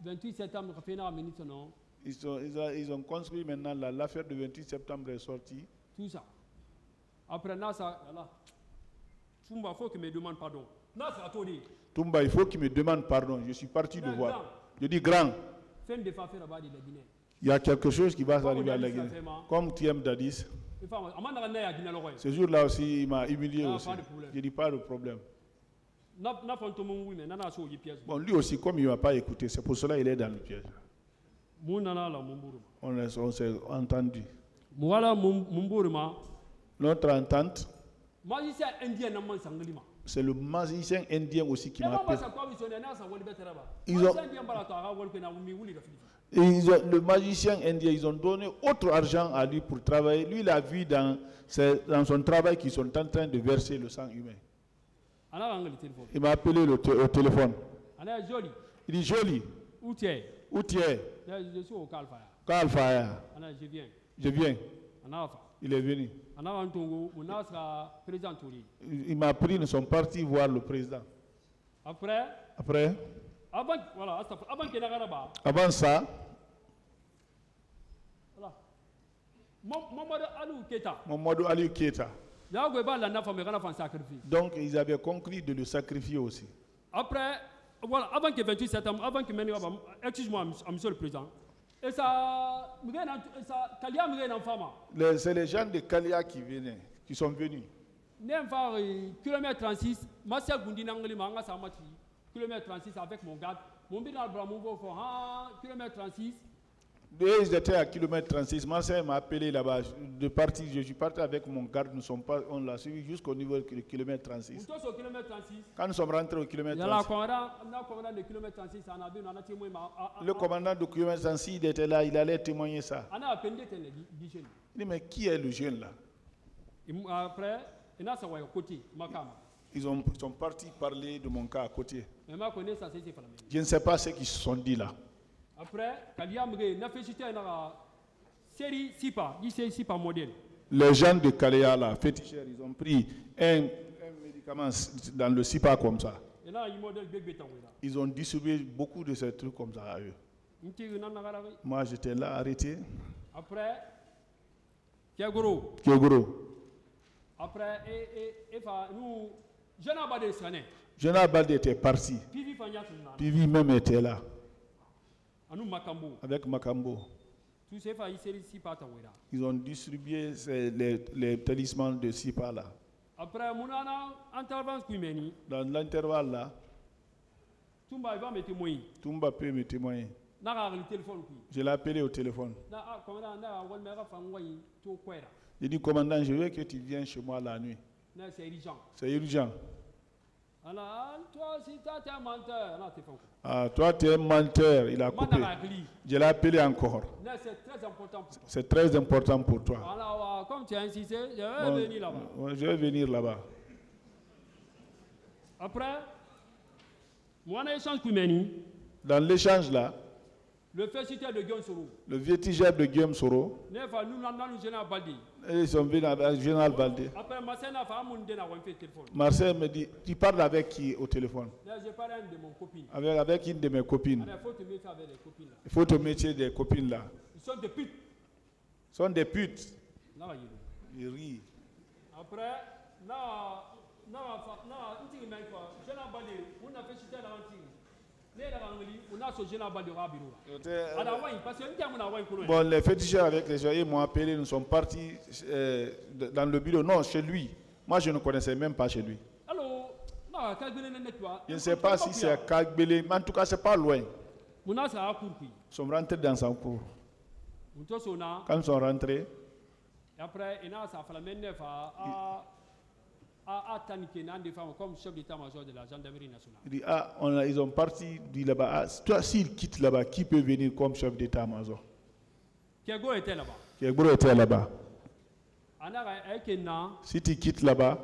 28 septembre, ils ont construit maintenant, l'affaire du 28 septembre est sortie. Tout ça. Après, Nasa, Toumba, il faut qu'il me demande pardon. Nasa, Toumba, il faut qu'il me demande pardon. Je suis parti de voir. Je dis grand. Il y a quelque chose qui va arriver à la Guinée. Comme Tiem Dadis. Ce jour-là aussi, il m'a humilié aussi. Je dis pas de problème. Bon, lui aussi, comme il ne m'a pas écouté, c'est pour cela qu'il est dans le piège. On s'est entendu. Notre entente, c'est le magicien indien aussi qui m'a appelé. Le magicien indien, ils ont donné autre argent à lui pour travailler. Lui, il a vu dans son travail qu'ils sont en train de verser le sang humain. Il m'a appelé au téléphone. Il dit joli. Où tu es? Je suis au Kalfaya. Je viens. Il est venu. Il m'a pris, nous sommes partis voir le président. Après, avant ça, Mamadou Ali Keita. Donc ils avaient conclu de le sacrifier aussi. Après, voilà, avant que 28 septembre, avant que excuse-moi, monsieur le président. C'est les gens de Kalia qui sont venus. Kilomètre 36, kilomètre 36 avec mon garde. Kilomètre 36. Ils étaient à kilomètre 36. Marseille m'a appelé là-bas. Je suis parti avec mon garde. On l'a suivi jusqu'au niveau du kilomètre 36. Quand nous sommes rentrés au kilomètre 36, le commandant du kilomètre 36 il était là. Il allait témoigner ça. Il dit, mais qui est le jeune là? Après, ils sont partis parler de mon cas à côté. Je ne sais pas ce qu'ils se sont dit là. Après, modèle. Les gens de Kalea là, féticheurs, ils ont pris un médicament dans le SIPA comme ça. Ils ont distribué beaucoup de ces trucs comme ça à eux. Moi j'étais là arrêté. Après, Kiagoro. Après, nous, Jean Balde était parti. Pivi même était là. Avec Makambo. Ils ont distribué les talismans de Sipa là. Après, dans l'intervalle là, Toumba peut me témoigner. Je l'ai appelé au téléphone. Il dit, commandant, je veux que tu viennes chez moi la nuit. C'est urgent. Toi, si tu es un menteur. Ah, toi, tu es un menteur. Il a coupé. Je l'ai appelé encore. C'est très important pour toi. Alors, comme tu as insisté, je vais venir là-bas. Je vais venir là-bas. Après, dans l'échange là, le féticheur de Guillaume Soro. Le féticheur de Guillaume Soro. Ils sont venus avec Général Baldé. Après, Marcel me dit, tu parles avec qui au téléphone? Je parle de mon copine. Avec une de mes copines. Il faut te méfier des copines là. Ils sont des putes. Ils sont des putes. Ils rient. Après, bon, les féticheurs avec les gens, ils m'ont appelé, nous sommes partis dans le bureau. Non, chez lui. Moi, je ne connaissais même pas chez lui. Je ne sais pas si c'est à Kagbele, mais en tout cas, ce n'est pas loin. Nous sommes rentrés dans sa cour. Quand nous sommes rentrés, après, comme chef d'état-major de la gendarmerie nationale. Il dit, ils ont parti là-bas. Toi, s'il quitte là-bas, qui peut venir comme chef d'état-major? Kiagoro était là-bas. Kiagoro était là-bas. Si tu quittes là-bas,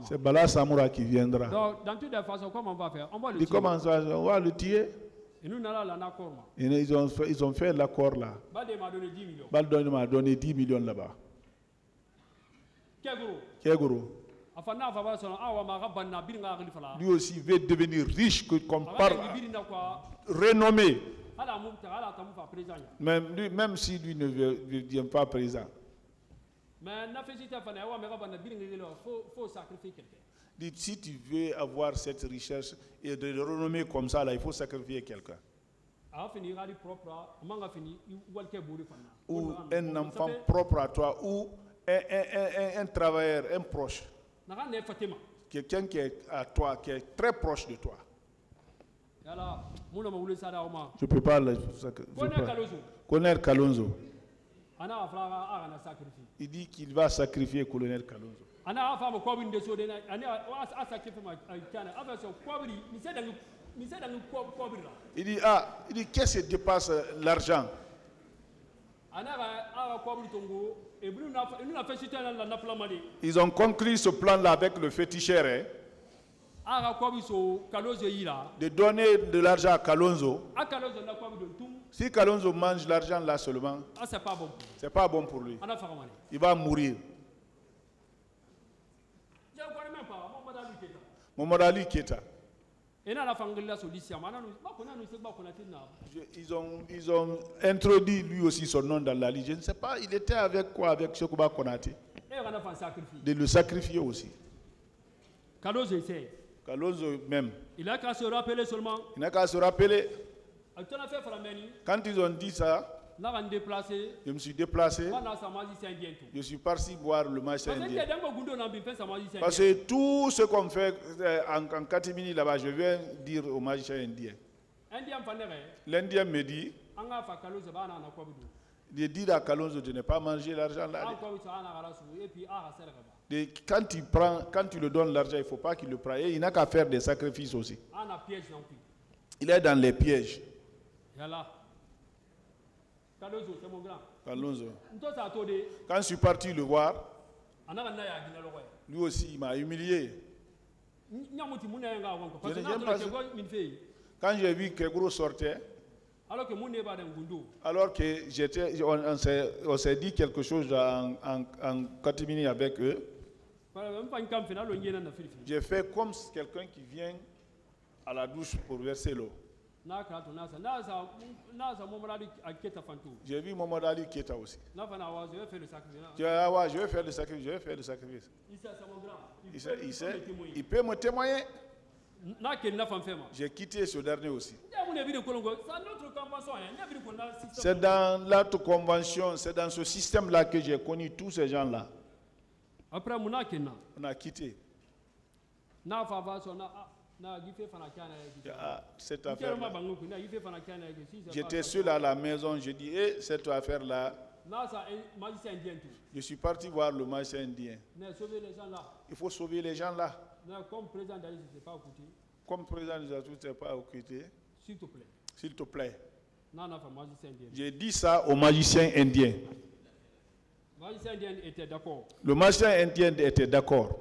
c'est Bala Samoura qui viendra. Donc, dans toutes les façons, comment on va faire? On va le tuer. On va le tuer. Et nous, ils ont fait l'accord là. Balde m'a donné 10 millions. Balde m'a donné 10 millions là-bas. Kiagoro. Lui aussi veut devenir riche, comme par renommé. Même si lui ne devient pas présent. Dites, si tu veux avoir cette richesse et de renommée comme ça, là, il faut sacrifier quelqu'un. Ou un enfant propre à toi, ou un travailleur, un proche. Quelqu'un qui est à toi, qui est très proche de toi. Je peux pas le Colonel Kalonzo. Il dit qu'il va sacrifier Colonel Kalonzo. Il dit qu'est-ce qui dépasse l'argent? Ils ont conclu ce plan-là avec le féticheur. De donner de l'argent à Kalonzo. Si Kalonzo mange l'argent là seulement, c'est pas bon pour lui. Il va mourir. Momodali Keita. Ils ont introduit lui aussi son nom dans la liste. Je ne sais pas, il était avec quoi? Avec Chekouba Konaté. De le sacrifier aussi. Kalonzo même. Il n'a qu'à se rappeler seulement. Il n'a qu'à se rappeler. Quand ils ont dit ça, je me suis déplacé. Je suis parti boire le match indien. Parce que tout ce qu'on fait en catimini là-bas, je viens dire au magicien indien. L'Indien me dit de dire à Kalonzo de ne pas manger l'argent là. Quand tu le donnes l'argent, il ne faut pas qu'il le prenne. Et il n'a qu'à faire des sacrifices aussi. Il est dans les pièges. Kalonzo. Quand je suis parti le voir, lui aussi il m'a humilié. Quand j'ai vu que Gros sortait, alors que on s'est dit quelque chose en catimini avec eux, j'ai fait comme quelqu'un qui vient à la douche pour verser l'eau. J'ai vu Momodali Keita aussi. Je vais faire le sacrifice. Il sait, il peut me témoigner. J'ai quitté ce dernier aussi. C'est dans l'autre convention, c'est dans ce système-là que j'ai connu tous ces gens-là. On a quitté. Cette affaire, j'étais seul à la maison, je dis, cette affaire-là, je suis parti voir le magicien indien. Il faut sauver les gens là. Comme président de n'était pas occupé, s'il te plaît. J'ai dit ça au magicien indien. Le magicien indien était d'accord.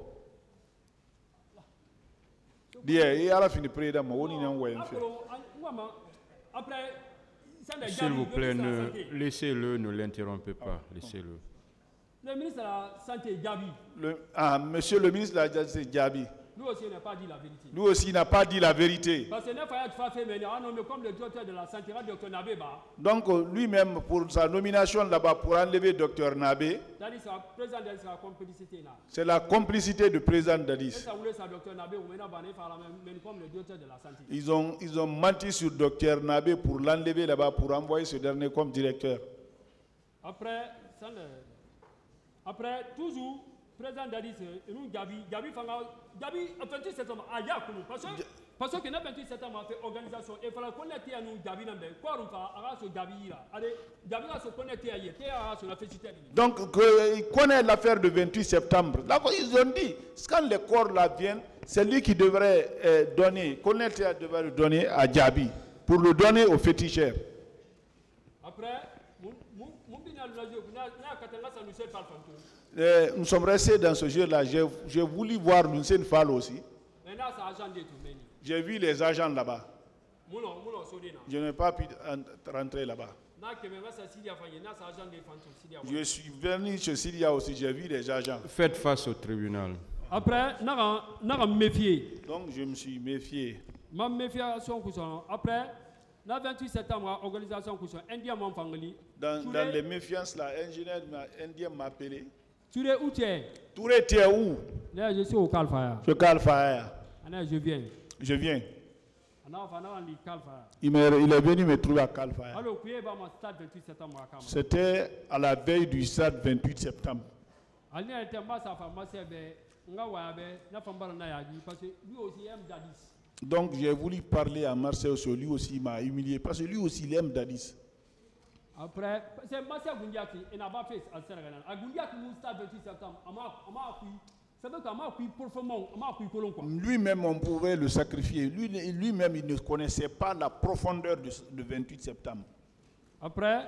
S'il vous plaît, laissez-le, ne l'interrompez pas. Laissez-le. Le ministre de la Santé, Gabi. Monsieur le ministre de la Santé, Gabi. Lui aussi n'a pas dit la vérité. Lui aussi n'a pas dit la vérité. Parce que comme le directeur de la santé, le docteur Nabé. Donc lui-même, pour sa nomination là-bas, pour enlever docteur Nabé, c'est la complicité du président Dadis. Ils ont menti sur docteur Nabé pour l'enlever là-bas, pour envoyer ce dernier comme directeur. Après toujours, président Dadis, Gabi, 28 septembre, à Yakoulou, parce que le 28 septembre, a fait organisation, il fallait connecter à nous, Gabi, quoi, on va Gabi là. Allez, Gabi va se connecter à la félicité. Donc, il connaît l'affaire du 28 septembre. Là, ils ont dit, quand les corps là viennent, c'est lui qui devrait donner, connecter devrait le donner à Gabi, pour le donner au féticheur. Après, nous sommes restés dans ce jour-là. J'ai voulu voir Lucien Fall aussi. J'ai vu les agents là-bas. Je n'ai pas pu rentrer là-bas. Je suis venu chez Syria aussi, j'ai vu les agents. Faites face au tribunal. Après, n'a méfié. Donc je me suis méfié. Ma méfiation après, le 28 septembre, organisation indien m'a fait. Dans les méfiances, l'ingénieur indien m'a appelé. Tu es où tu es? Touré, tu es où? Là, je suis au Calfaya. Je Calfaya. Je viens. Je viens. Il est venu me trouver à Calfaya. C'était à la veille du stade 28 septembre. Donc j'ai voulu parler à Marcel sur lui aussi, il m'a humilié parce que lui aussi il aime Dadis. Après, c'est Marcel Goundia qui n'a pas fait à Sénégal. À Goundia qui nous stade 28 septembre, lui-même, on pouvait le sacrifier. Lui-même, il ne connaissait pas la profondeur du 28 septembre. Après,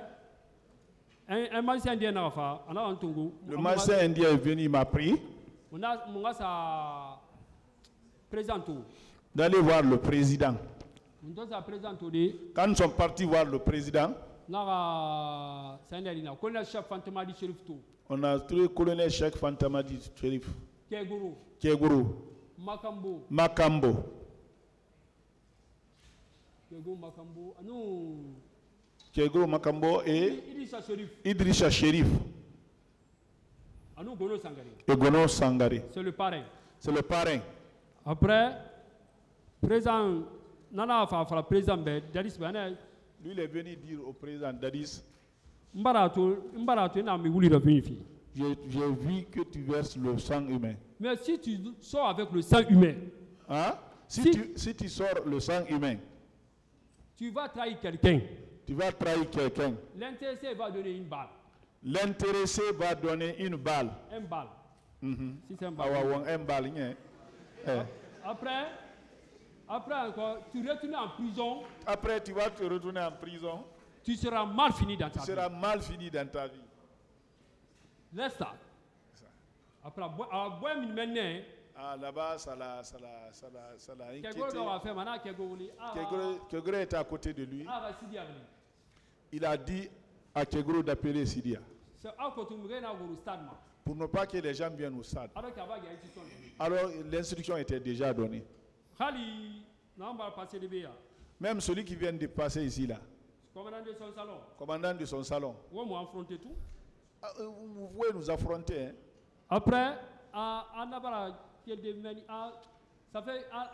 un Martien indien le Martien indien est venu, il m'a pris d'aller voir le président. Quand nous sommes partis voir le président, on a trouvé le colonel Cheikh Fantamadi Sherif, Keguru, Makambo. Keguru Makambo et Idrissa Sherif. Et Gono Sangare. C'est le parrain. C'est le parrain. Après, président Nana Fafra, président Dadis Bane. Lui, il est venu dire au président Dadis, j'ai vu que tu verses le sang humain. Mais si tu sors avec le sang humain, hein? Si tu sors le sang humain, tu vas trahir quelqu'un. Tu vas trahir quelqu'un. L'intéressé va donner une balle. L'intéressé va donner une balle. Un balle. Si c'est un balle. Un balle. Après encore, tu retournes en prison. Après, tu vas te retourner en prison. Tu seras mal fini dans ta vie. Tu seras mal fini dans ta vie. Laisse ça. Après, là-bas, ça l'a inquiété. Kegro était à côté de lui. Il a dit à Kegro d'appeler Sidia. Pour ne pas que les gens viennent au stade. Alors l'instruction était déjà donnée. Même celui qui vient de passer ici là. Commandant de son salon. Vous pouvez nous affronter. Hein? Après, ça fait en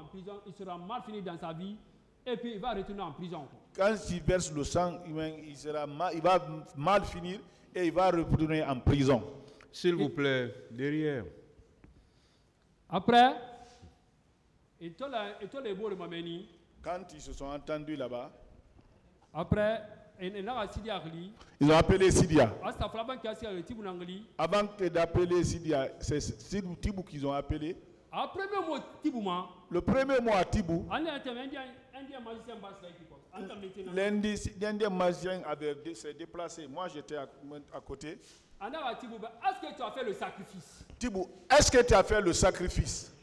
prison, il sera mal fini dans sa vie et puis il va retourner en prison. Quand il verse le sang, il va mal finir et il va retourner en prison. S'il vous plaît, derrière. Après, quand ils se sont entendus là-bas, après, ils ont appelé Sidia. Avant d'appeler Sidia, c'est Tibou qu'ils ont appelé. Le premier mot à Tibou, l'Indien magicien s'est déplacé. Moi, j'étais à côté. Est-ce que tu as fait le sacrifice? Tibou, est-ce que tu as fait le sacrifice?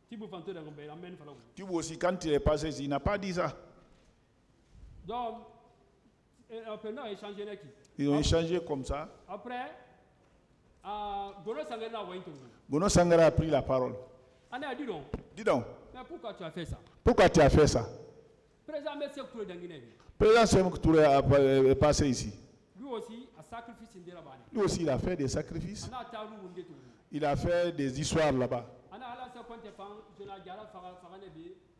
Tibou aussi, quand il est passé, il n'a pas dit ça. Donc, ils ont échangé comme ça. Après, Gono Sangara a pris la parole. Dis donc. Mais pourquoi tu as fait ça? Pourquoi tu as fait ça? Président Semouk Touré est passé ici. Lui aussi, il a fait des sacrifices. Il a fait des histoires là-bas.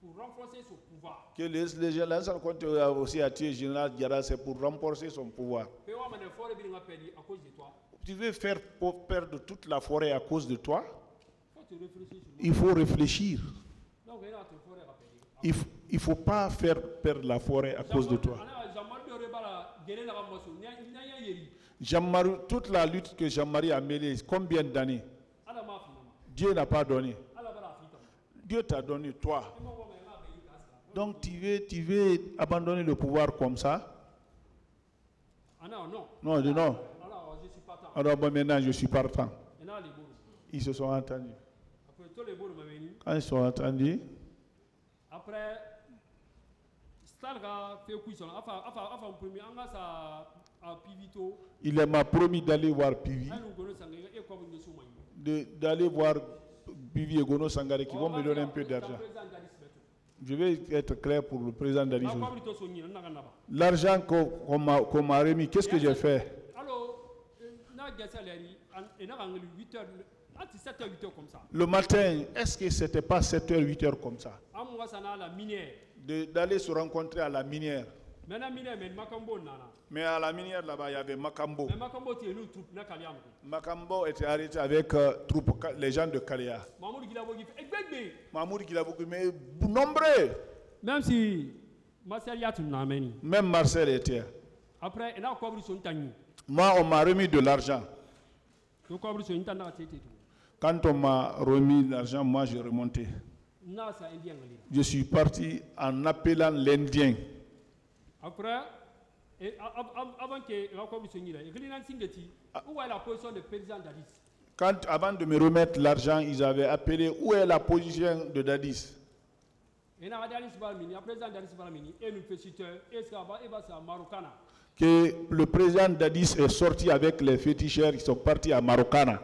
Pour renforcer son pouvoir. Que les gens comptent aussi à tuer Général Diarra, c'est pour renforcer son pouvoir. Tu veux faire perdre toute la forêt à cause de toi? Il faut réfléchir. Il ne faut pas faire perdre la forêt à cause de toi. Toute la lutte que Jean-Marie a menée, combien d'années? Dieu n'a pas donné. Dieu t'a donné toi. Donc tu veux abandonner le pouvoir comme ça? Non. Alors bon, maintenant je suis partant. Ils se sont entendus. Quand ils se sont entendus, après, il m'a promis d'aller voir Pivi. d'aller voir Bibi et Gono Sangare qui vont me donner un peu d'argent. Je vais être clair pour le président Dadis. L'argent qu'on m'a remis, qu'est-ce que j'ai fait? Le matin, est-ce que c'était pas 7h, 8h comme ça? D'aller se rencontrer à la minière. Mais à la minière là-bas, il y avait Makambo. Makambo était arrêté avec les gens de Kalea. Mahmoud Gilabogui, mais nombreux. Même si même Marcel était. Moi, on m'a remis de l'argent. Quand on m'a remis l'argent, moi j'ai remonté. Je suis parti en appelant l'Indien. Après, avant que où est la position du président Dadis? Avant de me remettre l'argent, ils avaient appelé où est la position de Dadis. Que le président Dadis est sorti avec les féticheurs, ils sont partis à Marokana.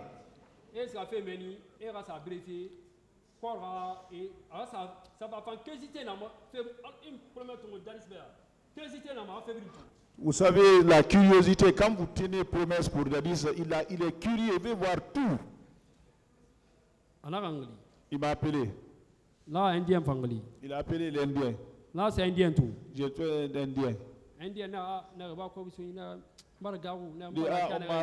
Vous savez, la curiosité, quand vous tenez promesse pour Dadis, il est curieux, il veut voir tout. Il m'a appelé. Là, Indien Fangli. Il a appelé l'Indien. Là, c'est Indien tout. J'étais Indien. On m'a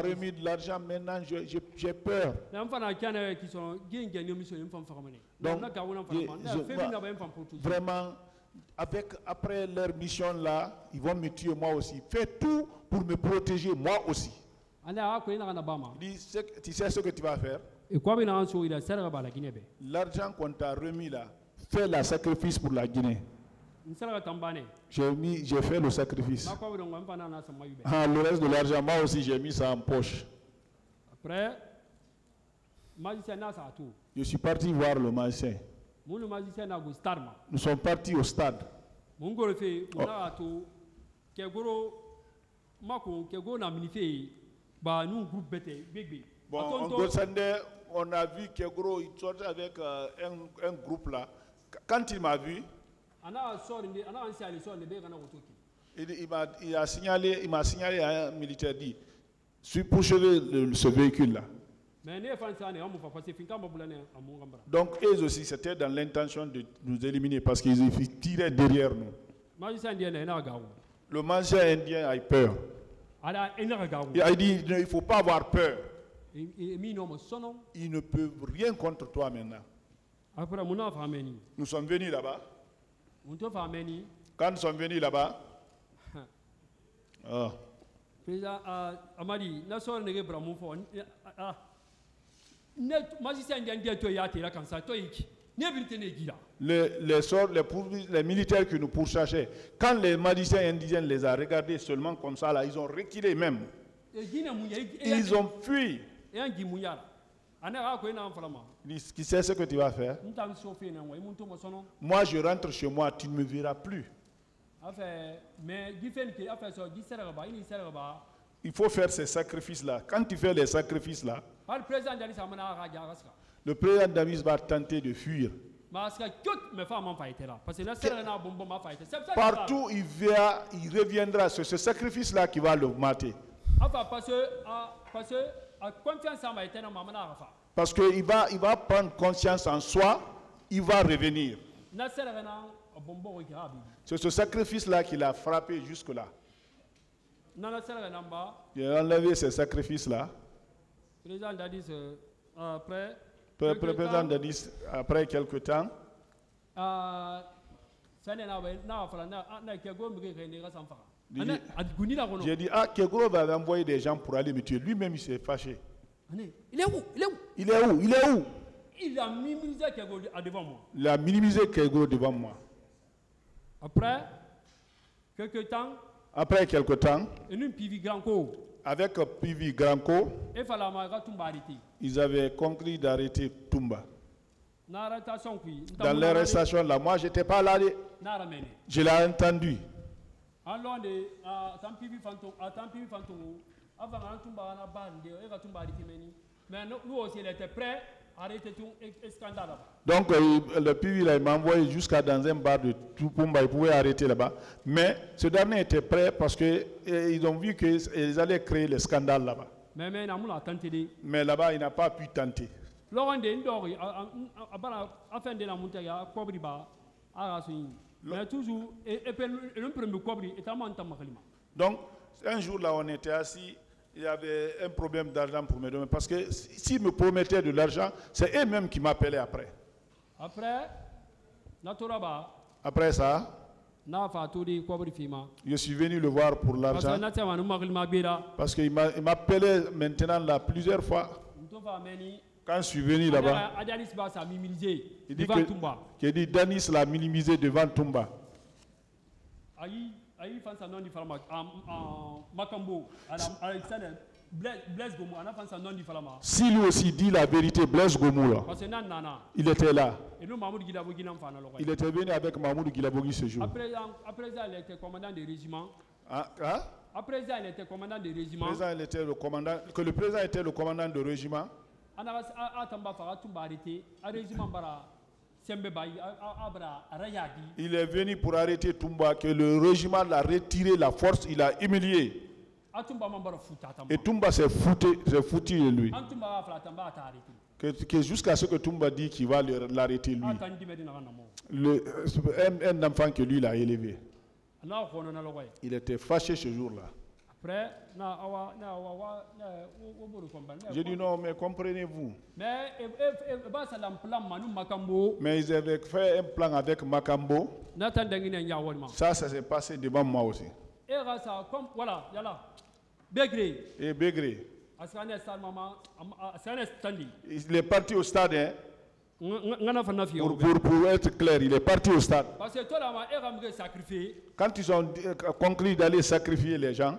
remis de l'argent, maintenant j'ai peur. Donc, vraiment, après leur mission là, ils vont me tuer moi aussi. Fais tout pour me protéger moi aussi. Dis, tu sais ce que tu vas faire? L'argent qu'on t'a remis là, fais le sacrifice pour la Guinée. J'ai fait le sacrifice. Le reste de l'argent, moi aussi j'ai mis ça en poche. Après, je suis parti voir le magicien. Nous sommes partis au stade. Bon, on a vu Kegoro, il sortait avec un groupe là. Quand il m'a vu, il m'a signalé à un militaire, dit, poursuivez ce véhicule là. Donc eux aussi, c'était dans l'intention de nous éliminer parce qu'ils tiraient derrière nous. Le magicien indien a eu peur. Il a dit, il ne faut pas avoir peur. Ils ne peuvent rien contre toi maintenant. Nous sommes venus là-bas. Quand nous sommes venus là-bas, les militaires qui nous pourchassaient, quand les magiciens indiens les ont regardés seulement comme ça, là, ils ont reculé même. Ils ont fui. Qui sait ce que tu vas faire? Moi, je rentre chez moi, tu ne me verras plus. Il faut faire ces sacrifices-là. Quand tu fais les sacrifices-là, le président Davis va tenter de fuir. Partout il reviendra. C'est ce sacrifice-là qui va le mater. Parce qu'il va prendre conscience en soi, il va revenir. C'est ce sacrifice-là qui l'a frappé jusque-là. Il a enlevé ce sacrifice-là. Président Dadis, après quelque temps, j'ai dit, Kegoro va envoyer des gens pour aller me tuer. Lui-même, il s'est fâché. Il est où? Il est où? Il est où? Il a minimisé Kegoro devant moi. Il a minimisé Kegoro devant moi. Après quelques temps, avec Pivi Granco, ils avaient conclu d'arrêter Tumba. Dans l'arrestation là, moi j'étais pas là, je l'ai entendu. Mais nous aussi, il était prêt à arrêter tout scandale là-bas. Donc, le PV il m'a envoyé jusqu'à dans un bar de Tupumba, il pouvait arrêter là-bas. Mais ce dernier était prêt parce qu'ils ont vu qu'ils allaient créer le scandale là-bas. Mais là-bas, il n'a pas pu tenter. Donc, un jour là, on était assis, il y avait un problème d'argent pour me donner. Parce que s'ils me promettaient de l'argent, c'est eux-mêmes qui m'appelaient après. Après ça, je suis venu le voir pour l'argent. Parce qu'il m'appelait maintenant là plusieurs fois. Quand je suis venu là-bas, il dit Danis l'a minimisé devant Tumba. Si lui aussi dit la vérité, Blaise Gomou là, il était là. Il était venu avec Mahmoud Guilabogi ce jour. Après ça, il était commandant du régiment. Après ça, il était commandant du régiment. Que le président était le commandant du régiment. Il est venu pour arrêter Tumba, que le régiment l'a retiré la force, il a humilié. Et Tumba s'est foutu de lui. Que jusqu'à ce que Tumba dit qu'il va l'arrêter lui. Un enfant que lui l'a élevé. Il était fâché ce jour-là. J'ai dit non, mais comprenez-vous. Mais ils avaient fait un plan avec Makambo. Ça s'est passé devant moi aussi. Et Begré. Il est parti au stade. Hein? Pour être clair, il est parti au stade. Quand ils ont conclu d'aller sacrifier les gens,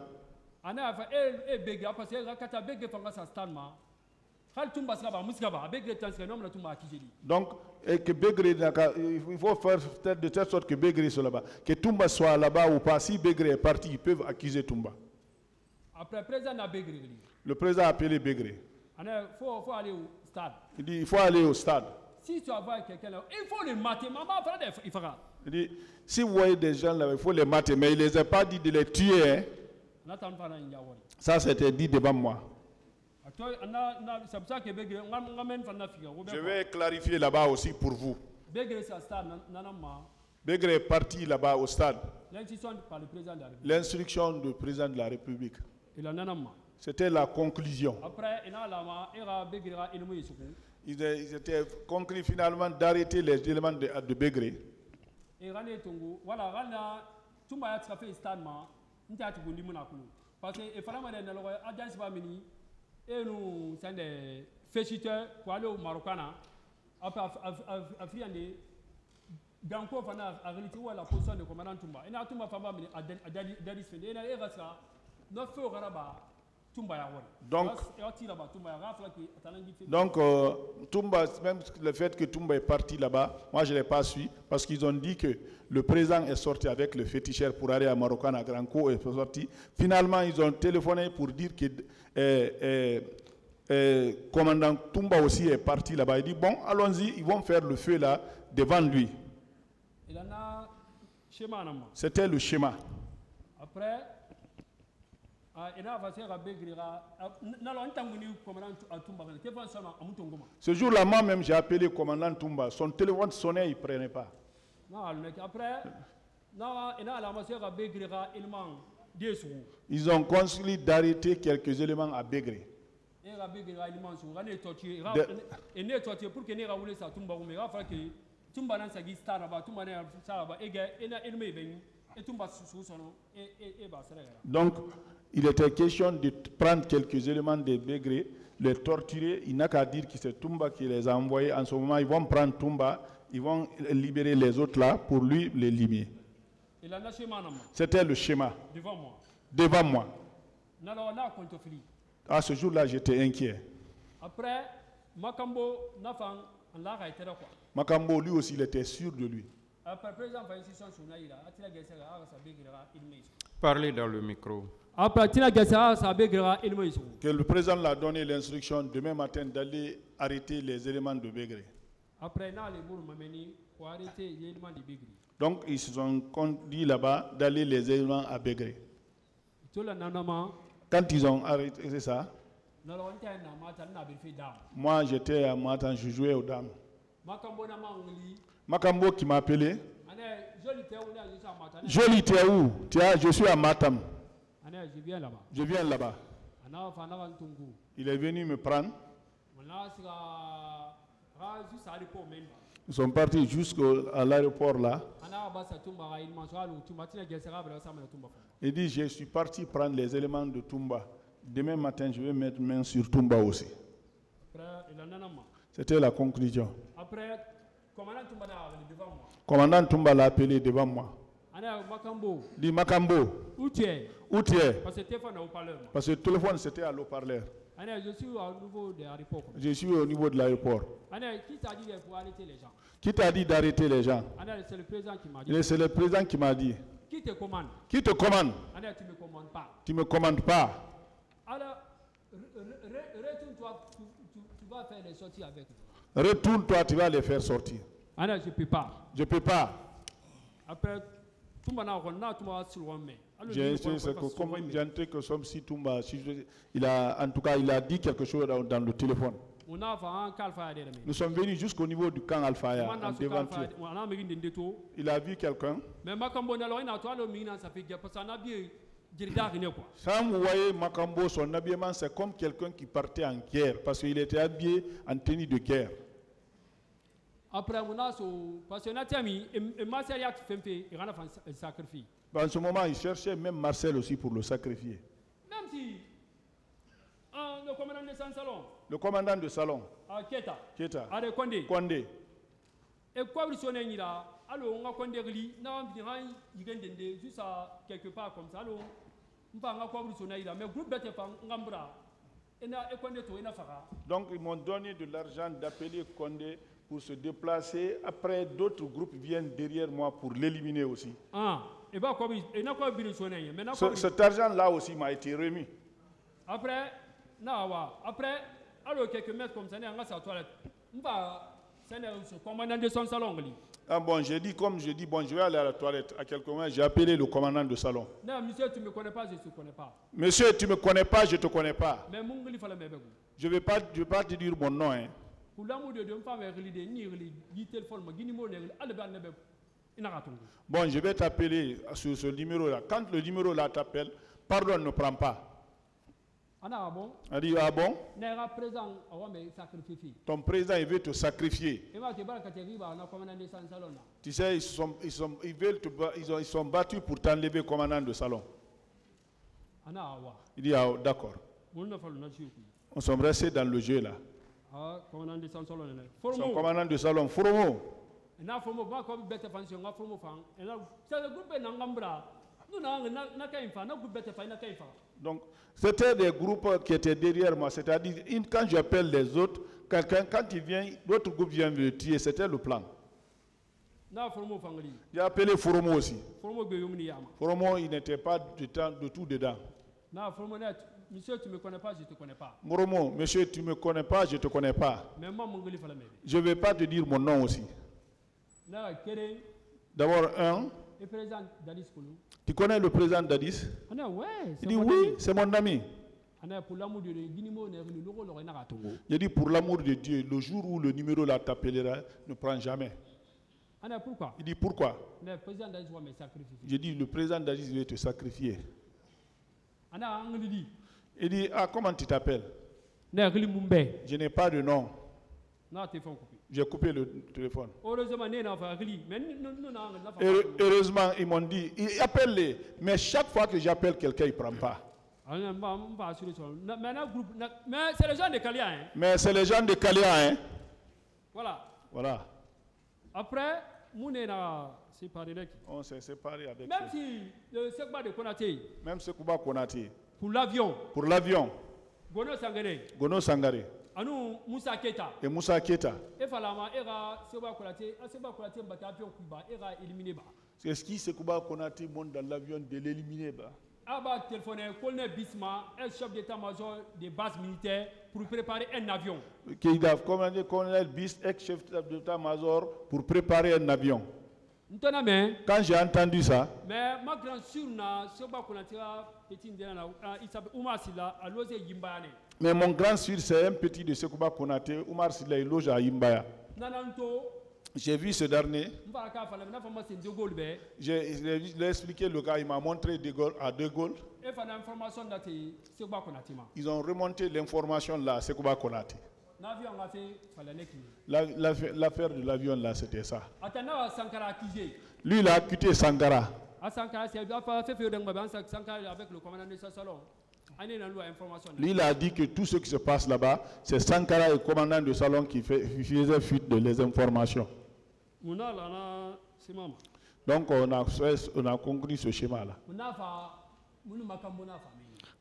donc, que Begré, il faut faire de telle sorte que Begré soit là-bas. Que Tumba soit là-bas ou pas. Si Begré est parti, ils peuvent accuser Tumba. Le président a appelé Begré. Il dit il faut aller au stade. Si tu vois quelqu'un là, il faut les mater. Il dit si vous voyez des gens là, il faut les mater. Mais il ne les a pas dit de les tuer. Hein. Ça, c'était dit devant moi. Je vais clarifier là-bas aussi pour vous. Begré est parti là-bas au stade. L'instruction du président de la République. C'était la conclusion. Ils étaient conclus finalement d'arrêter les éléments de Begré. Parce que il fallait pour aller au Marocain. Après, Ganko fana a réalité ou la position de commandant Tumba. Et na Tumba fama a Dadis Fende. Et na Erasa, notre feu au Garaba, Tumba ya wari. Donc, Tumba, même le fait que Tumba est parti là-bas, moi je ne l'ai pas su, parce qu'ils ont dit que le président est sorti avec le féticheur pour aller à Marocain à Granco et est sorti. Finalement, ils ont téléphoné pour dire que commandant Tumba aussi est parti là-bas. Il dit bon, allons-y, ils vont faire le feu là devant lui. C'était le schéma. Après, ce jour-là, moi-même, j'ai appelé le commandant Tumba. Son téléphone sonnait, il ne prenait pas. Ils ont conseillé d'arrêter quelques éléments à Begré. Donc, il était question de prendre quelques éléments de Begré, les torturer. Il n'a qu'à dire que c'est Tumba qui les a envoyés. En ce moment, ils vont prendre Tumba, ils vont libérer les autres là pour lui les libérer. C'était le schéma. Devant moi. À ce jour-là, j'étais inquiet. Après, Makambo, lui aussi, il était sûr de lui. Parlez dans le micro. Que le président l'a donné l'instruction demain matin d'aller arrêter les éléments de Bégré. Donc ils se sont dit là-bas d'aller les éléments à Bégré. Quand ils ont arrêté, c'est ça. Moi j'étais à Matam, je jouais aux dames. Makambo qui m'a appelé. Jolie, tu es où? Je suis à Matam. Je viens là-bas. Il est venu me prendre. Ils sont partis jusqu'à l'aéroport là. Il dit, je suis parti prendre les éléments de Toumba. Demain matin, je vais mettre main sur Toumba aussi. C'était la conclusion. Commandant Toumba l'a appelé devant moi. Il dit, Makambo, où tu es? Parce que le téléphone c'était à l'eau-parleur. Je suis au niveau de l'aéroport. Qui t'a dit d'arrêter les gens? C'est le président qui m'a dit. Qui te commande? Tu ne me commandes pas. Tu me commandes pas. Alors, retourne-toi, tu vas faire les sorties avec nous. Retourne-toi, tu vas les faire sortir. Je ne peux pas. Je ne peux pas. Après, j'ai entendu que comme si Toumba, il a dit quelque chose dans le téléphone. Nous sommes venus jusqu'au niveau du camp Alphaya. Il a vu quelqu'un. Quand vous voyez Makambo, son habillement, c'est comme quelqu'un qui partait en guerre, parce qu'il était habillé en tenue de guerre. Après, en ce moment, il cherchait même Marcel aussi pour le sacrifier. Même si le commandant de salon. Le commandant de salon. Keta. Kwande. Et quoi vous sonnez là? Alors on a Kwande ri, na on juste quelque part comme ça. Alors on va quoi vous sonnez là, mais groupe bête fan ngambra. Donc ils m'ont donné de l'argent d'appeler Kwande pour se déplacer. Après, d'autres groupes viennent derrière moi pour l'éliminer aussi. Cet argent-là aussi m'a été remis. Après, alors quelques mètres comme ça, on a sa toilette. Commandant de son salon. Ah bon, j'ai dit, comme je dis, bon, je vais aller à la toilette. À quelques moments, j'ai appelé le commandant de salon. Non, monsieur, tu ne me connais pas, je ne te connais pas. Monsieur, tu ne me connais pas, je ne te connais pas. Mais je ne vais pas te dire mon nom. Hein. Bon, je vais t'appeler sur ce numéro-là. Quand le numéro-là t'appelle, pardon, ne prends pas. Elle dit, ah bon? Ton président, il veut te sacrifier. Tu sais, ils sont battus pour t'enlever commandant de salon. Il dit, ah, d'accord. On s'est restés dans le jeu là. Son commandant de salon, Foromo. Donc, c'était des groupes qui étaient derrière moi. C'est-à-dire, quand j'appelle les autres, quand il vient, l'autre groupe vient me tuer. C'était le plan. J'ai appelé Foromo aussi. Foromo, il n'était pas de tout dedans. Monsieur, tu ne me connais pas, je ne te connais pas. Moromo, monsieur, tu ne me connais pas, je ne te connais pas. Je ne vais pas te dire mon nom aussi. D'abord, tu connais le président Dadis? Il dit oui, c'est mon ami. Il dit pour l'amour de Dieu, le jour où le numéro là t'appellera, ne prends jamais. Il dit pourquoi? Je dis le président Dadis veut te sacrifier. Il dit, ah, comment tu t'appelles? Je n'ai pas de nom. J'ai coupé le téléphone. Heureusement, ils m'ont dit, appelle-les. Mais chaque fois que j'appelle quelqu'un, il ne prend pas. Mais c'est les gens de Kalia. Hein? Mais c'est les gens de Kalia. Hein? Voilà. Après, on s'est séparé avec même si le Sekba de Konaté. Même Sekba Konaté. Pour l'avion. Gono Sangare. Anu Moussa Keta. Et Moussa Keta. C'est ce qui Sekouba Konaté monte dans l'avion de l'éliminer. Aba téléphoné colonel Bisma, un chef d'état-major des bases militaires pour préparer un avion. Qu'il a commandé colonel Bis, ex-chef d'état-major, pour préparer un avion. Quand j'ai entendu ça, mais ma grande sœur na Sekouba Konaté petit ndena il s'appelle Oumar Silla a logé Yimbane. Mais mon grand sœur c'est un petit de Sekouba Konaté, Oumar Silla, il loge à Yimbaya. J'ai vu ce dernier. J'ai expliqué le gars, il m'a montré à De Gaulle. Ils ont remonté l'information là à Sekouba Konaté. L'affaire de l'avion là, c'était ça. Lui, il a quitté Sankara. Lui, il a dit que tout ce qui se passe là-bas, c'est Sankara, le commandant de salon, qui faisait fuite de les informations. Donc, on a conclu ce schéma-là.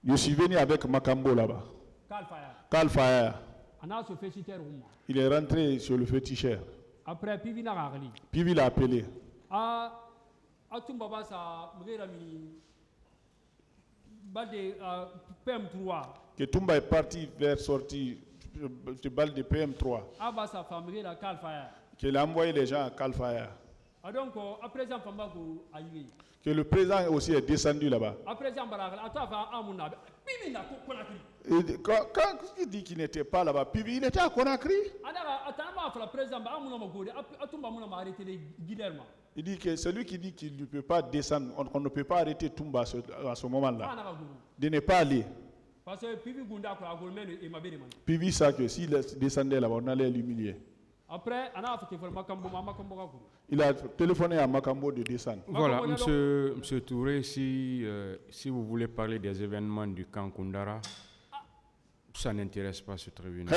Je suis venu avec Makambo là-bas. Karl Faye. Il est rentré sur le féticheur. Après, Pivi l'a appelé. Que Toumba est parti vers sortie de balle de PM3. Qu'il a envoyé les gens à Kalfaya. Que le président aussi est descendu là-bas. Quand il dit qu'il n'était pas là-bas, il était à Conakry. Il dit que celui qui dit qu'il ne peut pas descendre, on ne peut pas arrêter Toumba à ce moment-là. De ne pas aller. Pivi ça que s'il descendait là-bas, on allait l'humilier. Après, il a téléphoné à Makambo de descendre. Voilà, monsieur Touré, si vous voulez parler des événements du camp Koundara, ça n'intéresse pas ce tribunal.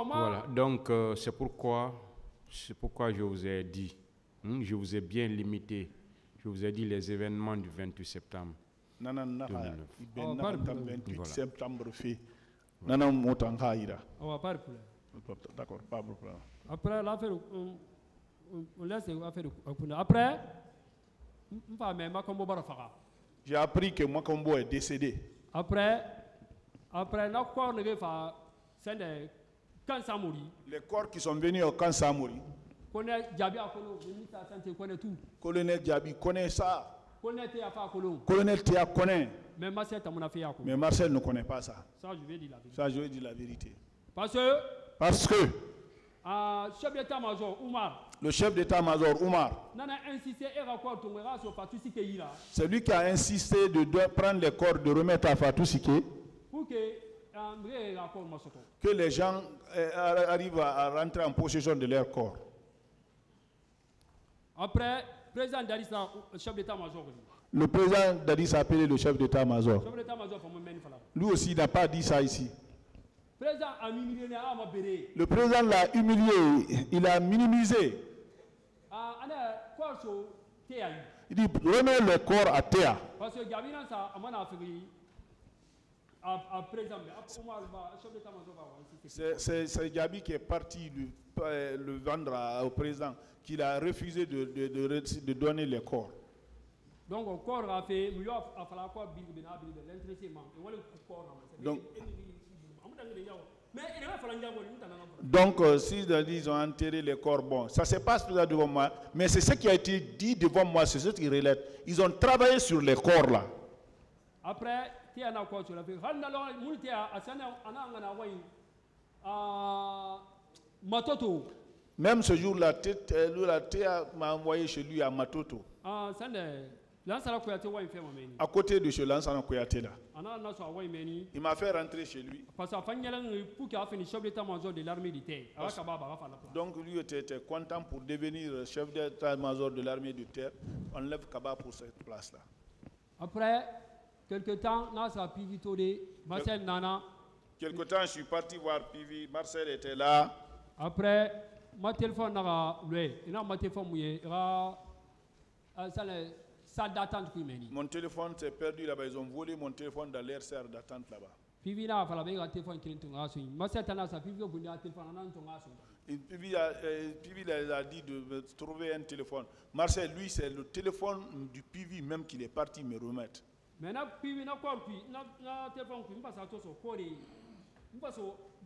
Voilà, donc c'est pourquoi je vous ai dit, je vous ai bien limité, je vous ai dit les événements du 28 septembre. 28 septembre fait. D'accord, pas de problème. Après l'affaire, on laisse l'affaire. Après, j'ai appris que Makambo est décédé. Après, les corps qui sont venus au camp Samori. Colonel Diaby connaît ça. Colonel Théa connaît. Mais Marcel ne connaît pas ça. Ça, je vais dire la vérité. Ça, je vais dire la vérité. Parce que chef d'état-major Oumar. Le chef d'état-major Oumar. C'est lui qui a insisté de prendre les corps, de remettre à Fatou Sike. Que les gens arrivent à rentrer en possession de leurs corps. Après, président Dadis, chef d'état-major. Le président Dadis a appelé le chef d'état-major. Lui aussi n'a pas dit ça ici. Le président l'a humilié, il a minimisé. Il dit remets le corps à Théa. C'est Gabi qui est parti le vendre au président, qu'il a refusé de donner les corps. Donc, le corps a fait. Donc, si ils ont enterré les corps, bon, ça se passe devant moi, mais c'est ce qui a été dit devant moi, c'est ce qui relève. Ils ont travaillé sur les corps là. Après, même ce jour-là, Théa m'a envoyé chez lui à Matoto. À côté de chez Lansana Kouyaté là. Il m'a fait rentrer chez lui. Donc lui était content pour devenir chef d'état-major de l'armée de terre. On lève Kaba pour cette place-là. Après, quelque temps, Marcel Nana. Quelque temps, je suis parti voir Pivi. Marcel était là. Après, ma téléphone mon téléphone s'est perdu là-bas. Ils ont volé mon téléphone dans l'air serre d'attente là-bas. Puis il a dit de me trouver un téléphone. Marcel, lui, c'est le téléphone du PV même qu'il est parti me remettre. Mais na PV na quoi puis na téléphone puis pas ça tout ça quoi les pas ça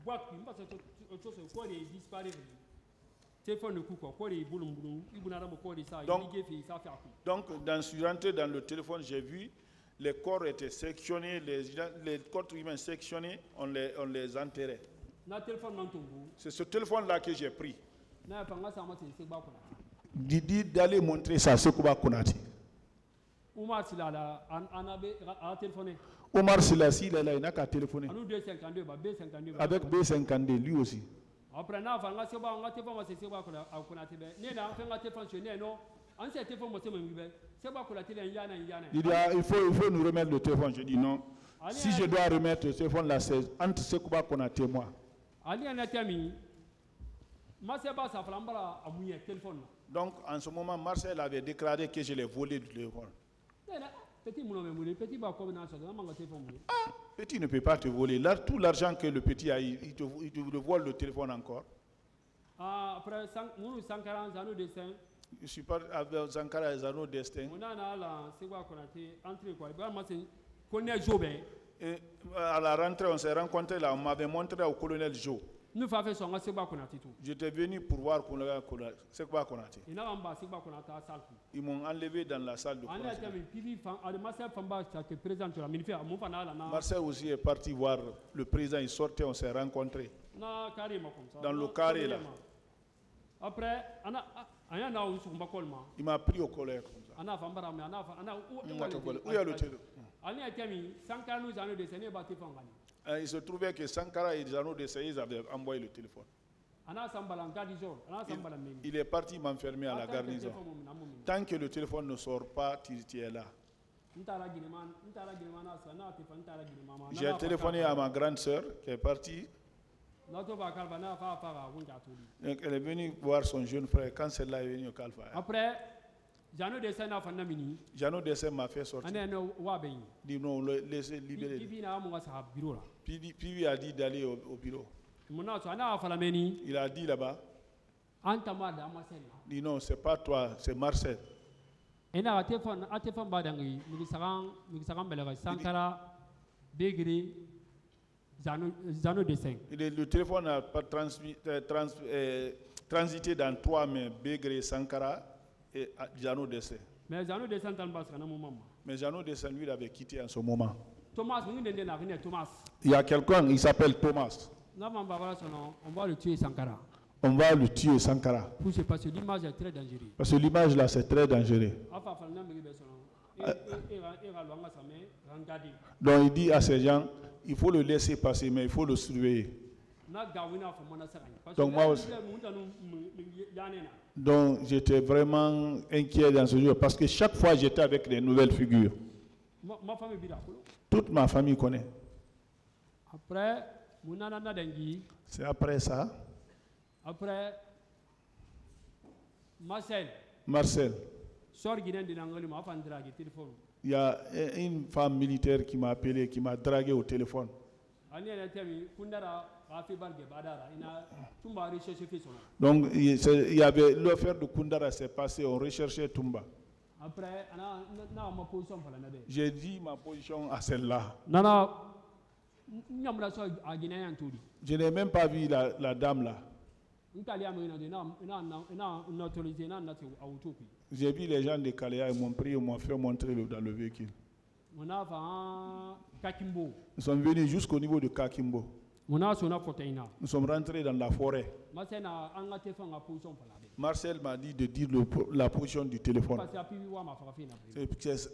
boîte puis pas ça tout ça quoi les disparaît. Téléphone de coup quoi les boulons il n'a pas quoi les ça il ça faire. Donc je suis rentré dans le téléphone, j'ai vu les corps étaient sectionnés, les corps humains sectionnés, on les enterrait. C'est ce téléphone-là que j'ai pris. Didi d'aller montrer ça à Sekouba Konati. Omar Silassi, il n'a qu'à téléphoner. Avec B52, lui aussi. Après, il faut nous remettre le téléphone. Je dis non. Si je dois remettre le téléphone là, c'est entre Sekouba Konati et moi. Donc en ce moment, Marcel avait déclaré que je l'ai volé du téléphone. Petit ne peut pas te voler. Là, tout l'argent que le petit a, il te vole le téléphone encore. Après, je suis pas avec Sankara et Zano Destin. Et à la rentrée, on s'est rencontrés là, on m'avait montré au colonel Joe. J'étais venu pour voir Sekouba Konati. Ils m'ont enlevé dans la salle de Konati. Marcel aussi est parti voir le président, il sortait, on s'est rencontrés. Dans le carré là. Après, il m'a pris au colère comme ça. Où est le téléphone? Il se trouvait que Sankara et Zano Desai avaient envoyé le téléphone. Il est parti m'enfermer à la garnison. Tant que le téléphone ne sort pas, tu es là. J'ai téléphoné à ma grande sœur qui est partie. Elle est venue voir son jeune frère quand celle-là est venue au Kalfa. Après, Jano Dessin m'a fait sortir. Dit non, laissez libérer. Pivi a dit d'aller au bureau. Il a dit là-bas. Dit non, c'est pas toi, c'est Marcel. Le téléphone n'a pas transité dans 3 mains, Bégré, Sankara et Jano Dessin. Mais Jano Dessin, lui, l'avait quitté en ce moment. Il y a quelqu'un, il s'appelle Thomas. On va le tuer Sankara. Parce que l'image est très dangereuse. Parce que l'image là, c'est très dangereux. Donc il dit à ces gens, il faut le laisser passer, mais il faut le surveiller. Donc moi aussi. Donc j'étais vraiment inquiet dans ce jour parce que chaque fois j'étais avec des nouvelles figures. Toute ma famille connaît. Après, c'est après ça. Après, Marcel. Il y a une femme militaire qui m'a appelé, qui m'a dragué au téléphone. Donc il y avait l'affaire de Kundara s'est passée, on recherchait Tumba. Après, j'ai dit ma position à celle-là. Je n'ai même pas vu la dame là. J'ai vu les gens de Kalea, ils m'ont pris, ils m'ont fait montrer dans le véhicule. Nous sommes venus jusqu'au niveau de Kakimbo. Nous sommes rentrés dans la forêt. Marcel m'a dit de dire la position du téléphone.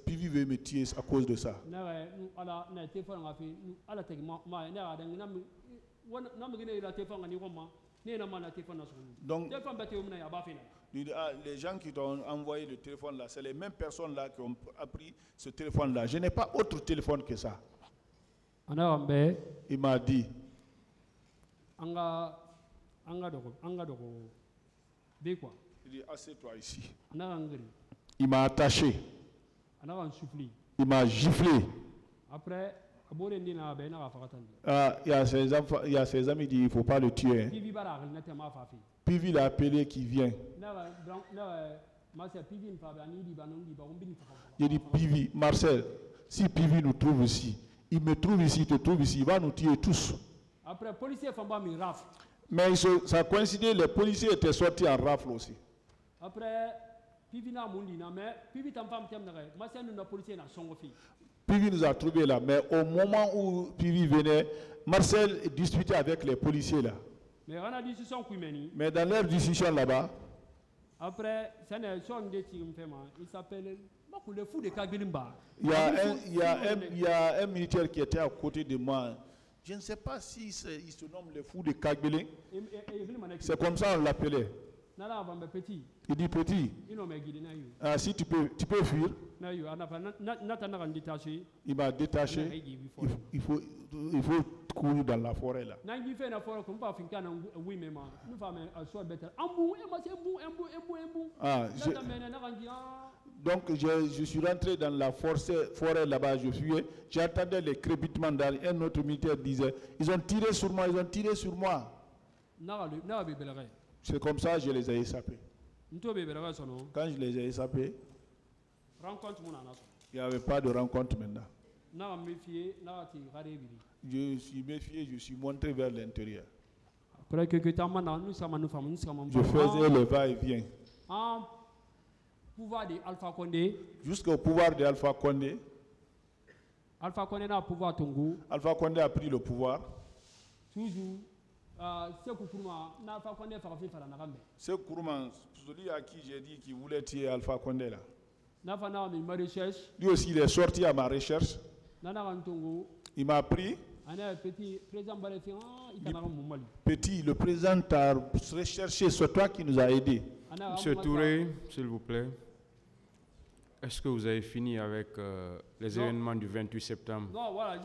Pivi veut me tuer à cause de ça. Donc, les gens qui t'ont envoyé le téléphone là, c'est les mêmes personnes là qui ont appris ce téléphone là. Je n'ai pas autre téléphone que ça. Il m'a dit. Il dit, assieds-toi ici. Il m'a attaché. Il m'a giflé. Après, Il y a ses enfants, il y a ses amis qui disent il ne faut pas le tuer. Hein. Pivi l'a appelé qui vient. Il dit Pivi, Marcel, si Pivi nous trouve ici, il me trouve ici, il te trouve ici, il va nous tuer tous. Après, policiers font pas rafle. Mais ça a coïncidé, les policiers étaient sortis en rafle aussi. Après, Pivi n'a mais Pivi n'a pas policier n'a son fille. Pivi nous a trouvés là, mais au moment où Pivi venait, Marcel discutait avec les policiers là. Mais dans leur discussion là-bas, après, il s'appelle le fou de Kagbilimba. Il y a un militaire qui était à côté de moi. Je ne sais pas si il se nomme le fou de Kagbilin. C'est comme ça on l'appelait. Il dit petit. Si tu peux fuir. Il m'a détaché. Il faut courir dans la forêt là. Donc je suis rentré dans la forêt là-bas, je fuyais. J'entendais les crépitements d'armes. Un autre militaire disait, ils ont tiré sur moi, ils ont tiré sur moi. C'est comme ça que je les ai échappés. Quand je les ai échappés, il n'y avait pas de rencontre maintenant. Je suis méfié, je suis monté vers l'intérieur. Je faisais le va-et-vient. Pouvoir de Alpha Condé. Jusqu'au pouvoir de Alpha Condé. Alpha Condé a pouvoir Tongo. Alpha Condé a pris le pouvoir. Toujours. Sekou Kourouma, celui à qui j'ai dit qu'il voulait tuer Alpha Condé là. Lui aussi il est sorti à ma recherche. Il m'a pris. Petit, le président t'a recherché, c'est toi qui nous a aidés. Monsieur Touré, s'il vous plaît, est-ce que vous avez fini avec les événements du 28 septembre? Non, voilà.